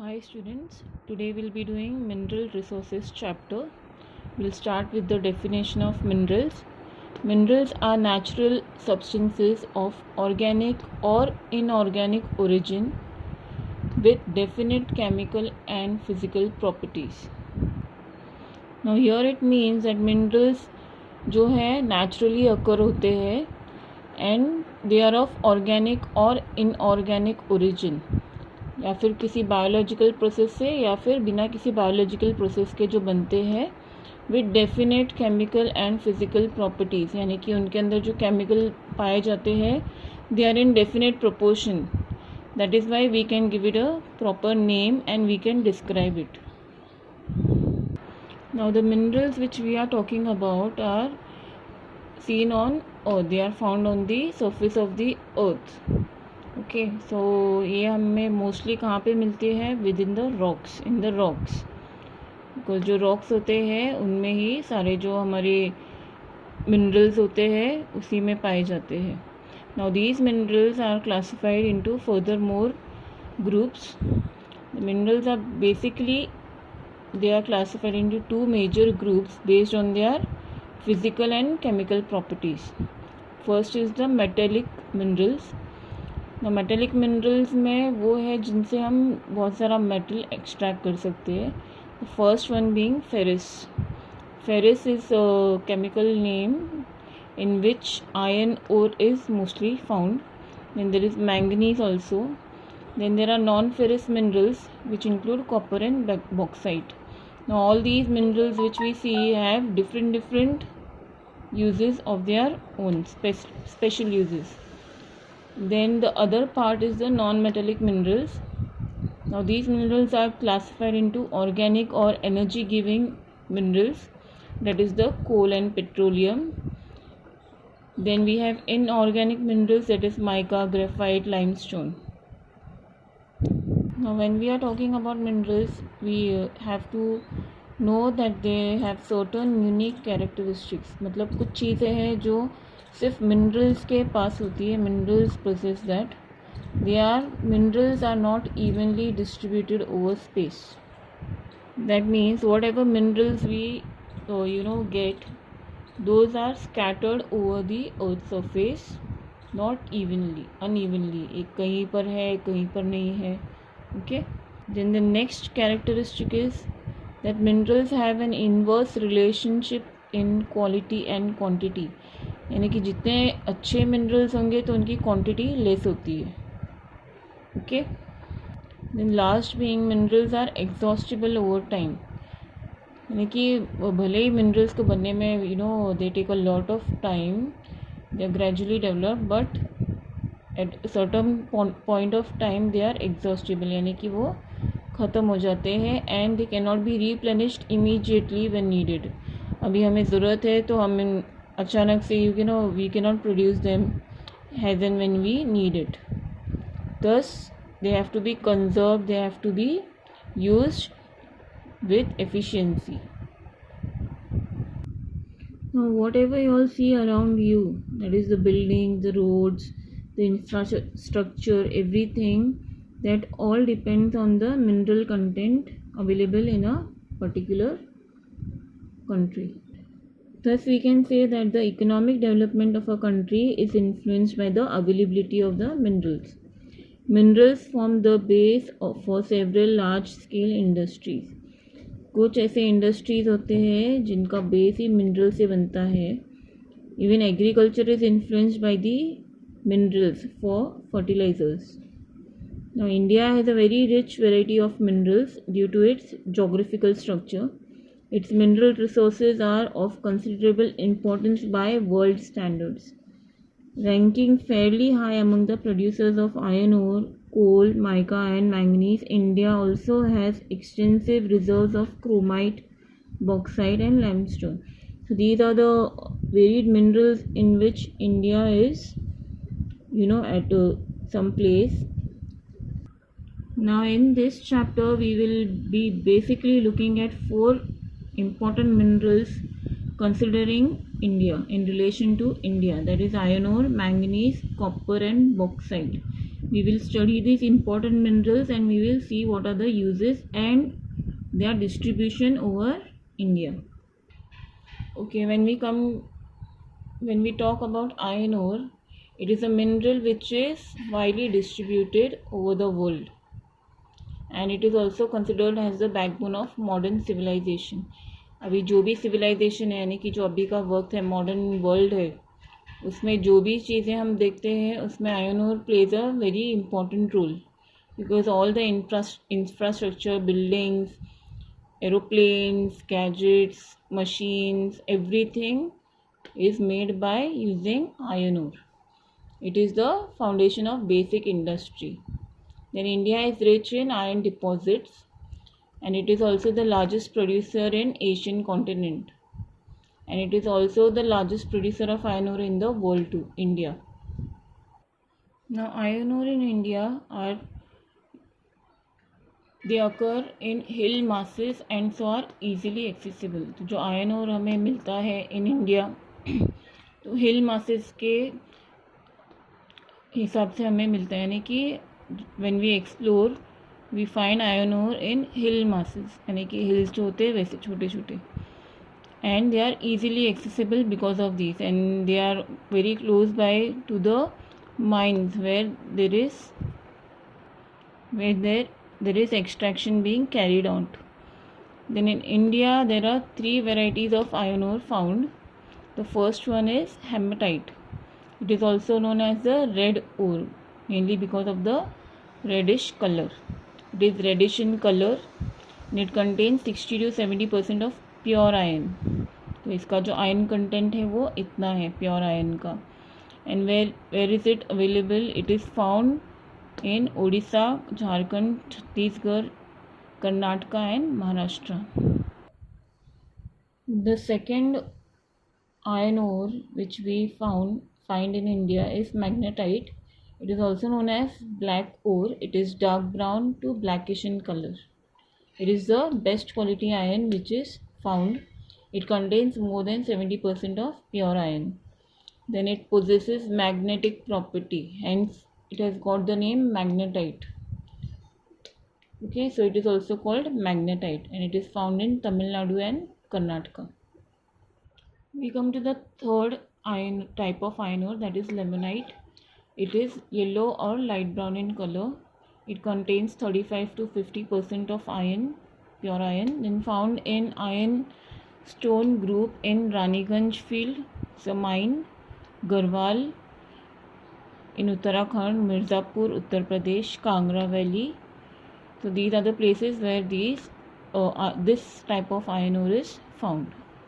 Hi students, today we'll be doing mineral resources chapter. We'll start with the definition of minerals. Minerals are natural substances of organic or inorganic origin with definite chemical and physical properties. Now here it means that minerals जो है naturally occur होते हैं and they are of organic or inorganic origin. या फिर किसी biological process से या फिर बिना किसी बायोलॉजिकल प्रोसेस के जो बनते हैं with definite chemical and physical properties, यानी कि उनके अंदर जो केमिकल पाए जाते हैं they are in definite proportion. That is why we can give it a proper name and we can describe it. Now the minerals which we are talking about are seen on earth. They are found on the surface of the earth. Okay so ये हमें mostly कहाँ पे मिलती है? With in the rocks, in the rocks. Because जो rocks होते हैं उनमें ही सारे जो हमारे मिनरल्स होते हैं उसी में पाए जाते हैं. Now these minerals are classified into further more groups. The minerals are basically they are classified into two major groups based on their physical and chemical properties. First is the metallic minerals. Metallic minerals में वो है जिनसे हम बहुत सारा metal extract कर सकते हैं. First one being ferrous. Ferrous is chemical name in which iron ore is mostly found. Then there is manganese also. Then there are non ferrous minerals which include copper and bauxite. Now all these minerals which we see have different uses of their own special uses. Then the other part is the non-metallic minerals. Now these minerals are classified into organic or energy giving minerals, that is the coal and petroleum. Then we have inorganic minerals, that is mica, graphite, limestone. Now when we are talking about minerals, we have to know that they have certain unique characteristics. मतलब कुछ चीज़ें हैं जो सिर्फ minerals के पास होती है. Minerals possess that. Minerals are not evenly distributed over space. That means whatever minerals we get, those are scattered over the earth surface, not evenly, unevenly. एक कहीं पर है, कहीं पर नहीं है. Okay. Then the next characteristic is that minerals have an inverse relationship in quality and quantity. यानी कि जितने अच्छे मिनरल्स होंगे तो उनकी क्वांटिटी लेस होती है. Okay. Then last being minerals are exhaustible over time. यानी कि भले ही मिनरल्स को बनने में they take a lot of time, they are gradually develop, but at certain point of time they are exhaustible, यानी कि वो ख़त्म हो जाते हैं and they can not be replenished immediately when needed. अभी हमें ज़रूरत है तो हम अचानक से we can not produce them has and when we need it. Thus they have to be conserve, they have to be used with efficiency. Now whatever you all see around you, that is the buildings, the roads, the infrastructure, everything, that all depends on the mineral content available in a particular country. Thus we can say that the economic development of a country is influenced by the availability of the minerals. Minerals form the base for several large scale industries. कुछ ऐसे industries होते हैं जिनका base ही mineral से बनता है. Even agriculture is influenced by the minerals for fertilizers. Now India has a very rich variety of minerals due to its geographical structure. Its mineral resources are of considerable importance by world standards. Ranking fairly high among the producers of iron ore, coal, mica and manganese, India also has extensive reserves of chromite, bauxite and limestone. So these are the varied minerals in which India is at some place. Now in this chapter we will be basically looking at 4 important minerals considering India, in relation to India, that is iron ore, manganese, copper and bauxite. We will study these important minerals and we will see what are the uses and their distribution over India. Okay, when we talk about iron ore, it is a mineral which is widely distributed over the world, and it is also considered as the backbone of modern civilization. अभी जो भी civilization है यानी कि जो अभी का वक्त है, modern world है, उसमें जो भी चीज़ें हम देखते हैं उसमें iron ore plays a very important role, because all the infrastructure, buildings, aeroplanes, gadgets, machines, everything is made by using iron ore. It is the foundation of basic industry. Then India is rich in iron deposits, and it is also the largest producer in Asian continent, and it is also the largest producer of iron ore in the world too, India. Now iron ore in India they occur in hill masses and so are easily accessible. तो जो iron ore हमें मिलता है in India तो hill masses के हिसाब से हमें मिलता है, यानी कि when we explore we find iron ore in hill masses, यानी कि hills जो होते हैं वैसे छोटे छोटे, and they are easily accessible because of these, and they are very close by to the mines where there is extraction being carried out. Then in India there are three varieties of iron ore found. The first one is hematite. It is also known as the red ore, mainly because of the reddish color. It is reddish in color and it contains 60 to 70% of pure iron. तो इसका जो iron content है वो इतना है pure iron का. And where is it available? It is found in Odisha, Jharkhand, Chhattisgarh, Karnataka and Maharashtra. The second iron ore which we find in India is magnetite. It is also known as black ore. It is dark brown to blackish in color. It is the best quality iron which is found. It contains more than 70% of pure iron. Then it possesses magnetic property, hence it has got the name magnetite. Okay, so it is also called magnetite and it is found in Tamil Nadu and Karnataka. We come to the third type of iron ore, that is limonite. It is yellow or light brown in color. It contains 35 to 50% of iron, pure iron, then found in iron stone group in Raniganj field, Samain, Garhwal in Uttarakhand, Mirzapur, Uttar Pradesh, Kangra Valley. So these are the places where this type of iron ore is found.